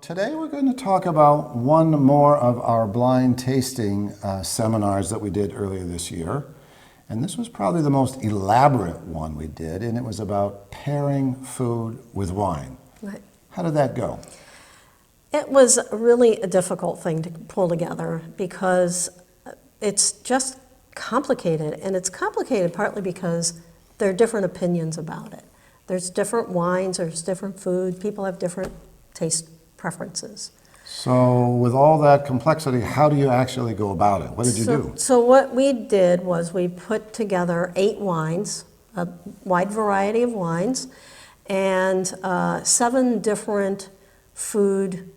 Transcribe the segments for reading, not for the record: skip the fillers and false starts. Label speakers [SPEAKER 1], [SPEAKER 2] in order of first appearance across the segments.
[SPEAKER 1] Today we're going to talk about one more of our blind tasting seminars that we did earlier this year. And this was probably the most elaborate one we did, and it was about pairing food with wine.
[SPEAKER 2] Right.
[SPEAKER 1] How did that go?
[SPEAKER 2] It was really a difficult thing to pull together because it's just complicated, and it's complicated partly because there are different opinions about it. There's different wines, there's different food, people have different taste preferences.
[SPEAKER 1] So with all that complexity, how do you actually go about it? What did you do?
[SPEAKER 2] So what we did was we put together 8 wines, a wide variety of wines, and 7 different food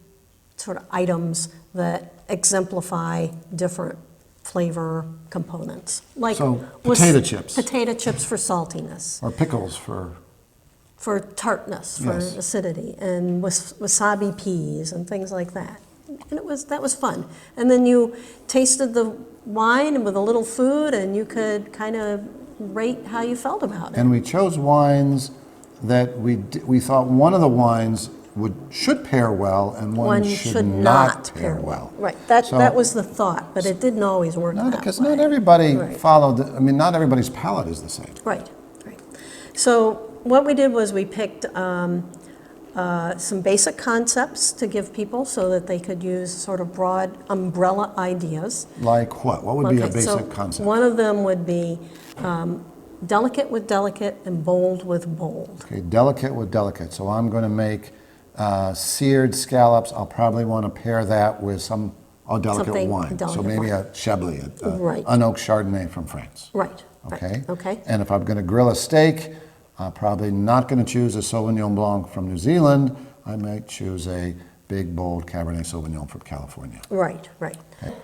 [SPEAKER 2] sort of items that exemplify different flavor components. Like
[SPEAKER 1] So potato chips.
[SPEAKER 2] Potato chips for saltiness.
[SPEAKER 1] Or pickles for
[SPEAKER 2] Tartness, for
[SPEAKER 1] Yes.
[SPEAKER 2] acidity, and wasabi peas and things like that. And that was fun. And then you tasted the wine with a little food, and you could kind of rate how you felt about it.
[SPEAKER 1] And we chose wines that we thought one of the wines should pair well and one should not pair well.
[SPEAKER 2] Right, that was the thought, but it didn't always work that way.
[SPEAKER 1] Because not everybody
[SPEAKER 2] Right.
[SPEAKER 1] followed, not everybody's palate is the same.
[SPEAKER 2] Right. So what we did was we picked some basic concepts to give people so that they could use sort of broad umbrella ideas.
[SPEAKER 1] Like what? What would be a basic concept?
[SPEAKER 2] One of them would be delicate with delicate and bold with bold.
[SPEAKER 1] Okay, delicate with delicate. So I'm going to make seared scallops. I'll probably want to pair that with some delicate
[SPEAKER 2] Something
[SPEAKER 1] wine.
[SPEAKER 2] delicate
[SPEAKER 1] So maybe
[SPEAKER 2] wine.
[SPEAKER 1] a Chablis,
[SPEAKER 2] Right.
[SPEAKER 1] unoaked Chardonnay from France.
[SPEAKER 2] Right.
[SPEAKER 1] Okay.
[SPEAKER 2] Okay.
[SPEAKER 1] And if I'm going to grill a steak, I'm probably not going to choose a Sauvignon Blanc from New Zealand. I might choose a big, bold Cabernet Sauvignon from California.
[SPEAKER 2] Right.
[SPEAKER 1] Okay.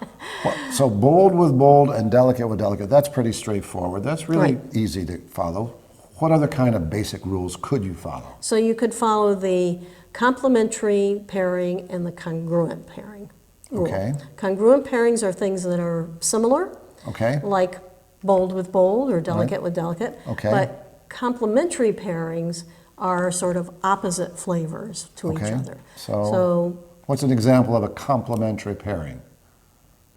[SPEAKER 1] So bold with bold and delicate with delicate, that's pretty straightforward. That's really
[SPEAKER 2] Right.
[SPEAKER 1] easy to follow. What other kind of basic rules could you follow?
[SPEAKER 2] So you could follow the complementary pairing and the congruent pairing rule.
[SPEAKER 1] Okay.
[SPEAKER 2] Congruent pairings are things that are similar,
[SPEAKER 1] Okay.
[SPEAKER 2] like bold with bold or delicate with delicate.
[SPEAKER 1] Okay.
[SPEAKER 2] But complementary pairings are sort of opposite flavors to each
[SPEAKER 1] Okay.
[SPEAKER 2] other.
[SPEAKER 1] So what's an example of a complementary pairing?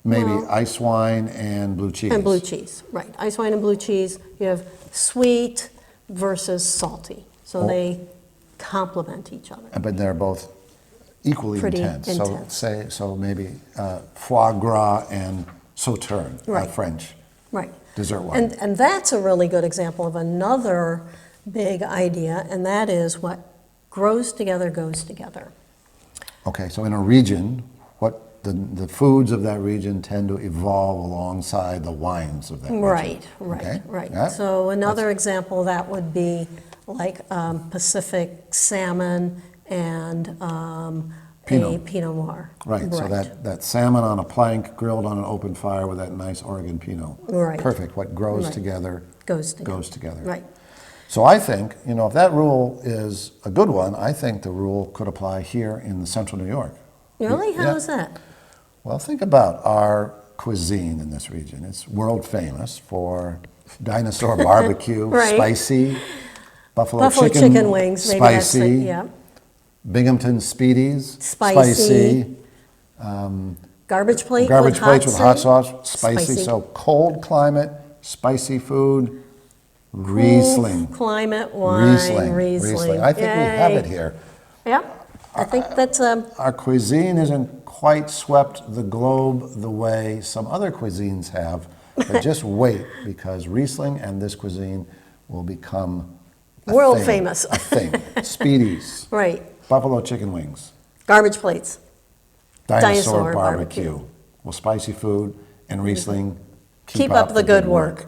[SPEAKER 1] Maybe
[SPEAKER 2] Well-
[SPEAKER 1] ice wine and blue cheese.
[SPEAKER 2] And blue cheese, right. Ice wine and blue cheese, you have sweet versus salty. So they complement each other.
[SPEAKER 1] But they're both equally
[SPEAKER 2] Pretty
[SPEAKER 1] intense.
[SPEAKER 2] intense.
[SPEAKER 1] So maybe foie gras and sauterne,
[SPEAKER 2] Right.
[SPEAKER 1] French
[SPEAKER 2] Right.
[SPEAKER 1] dessert wine.
[SPEAKER 2] And that's a really good example of another big idea, and that is what grows together goes together.
[SPEAKER 1] Okay, so in a region, what the foods of that region tend to evolve alongside the wines of that region.
[SPEAKER 2] Right.
[SPEAKER 1] Okay? Yeah?
[SPEAKER 2] So another example of that would be like Pacific salmon and a
[SPEAKER 1] Pinot.
[SPEAKER 2] Pinot Noir.
[SPEAKER 1] Right, so that salmon on a plank grilled on an open fire with that nice Oregon Pinot.
[SPEAKER 2] Right.
[SPEAKER 1] Perfect. What grows
[SPEAKER 2] Right.
[SPEAKER 1] together
[SPEAKER 2] Goes together. Right.
[SPEAKER 1] So I think, if that rule is a good one, I think the rule could apply here in central New York.
[SPEAKER 2] Really? How
[SPEAKER 1] Yeah.
[SPEAKER 2] is that?
[SPEAKER 1] Well, think about our cuisine in this region. It's world famous for dinosaur barbecue,
[SPEAKER 2] Right.
[SPEAKER 1] spicy, buffalo
[SPEAKER 2] chicken wings, maybe that's
[SPEAKER 1] spicy,
[SPEAKER 2] yeah.
[SPEAKER 1] Binghamton Speedies,
[SPEAKER 2] Spicy. Garbage plate
[SPEAKER 1] plates with hot
[SPEAKER 2] sauce.
[SPEAKER 1] sauce, spicy. So cold climate, spicy food, Riesling.
[SPEAKER 2] Cool climate wine, Riesling.
[SPEAKER 1] I think we have
[SPEAKER 2] Yay.
[SPEAKER 1] it here.
[SPEAKER 2] Yeah, I think that's
[SPEAKER 1] Our cuisine isn't quite swept the globe the way some other cuisines have, but just wait, because Riesling and this cuisine will become a
[SPEAKER 2] World
[SPEAKER 1] thing,
[SPEAKER 2] famous.
[SPEAKER 1] A thing. Speedies,
[SPEAKER 2] right.
[SPEAKER 1] buffalo chicken wings,
[SPEAKER 2] Garbage plates.
[SPEAKER 1] dinosaur barbecue. Well, spicy food and Riesling
[SPEAKER 2] Keep up the good work.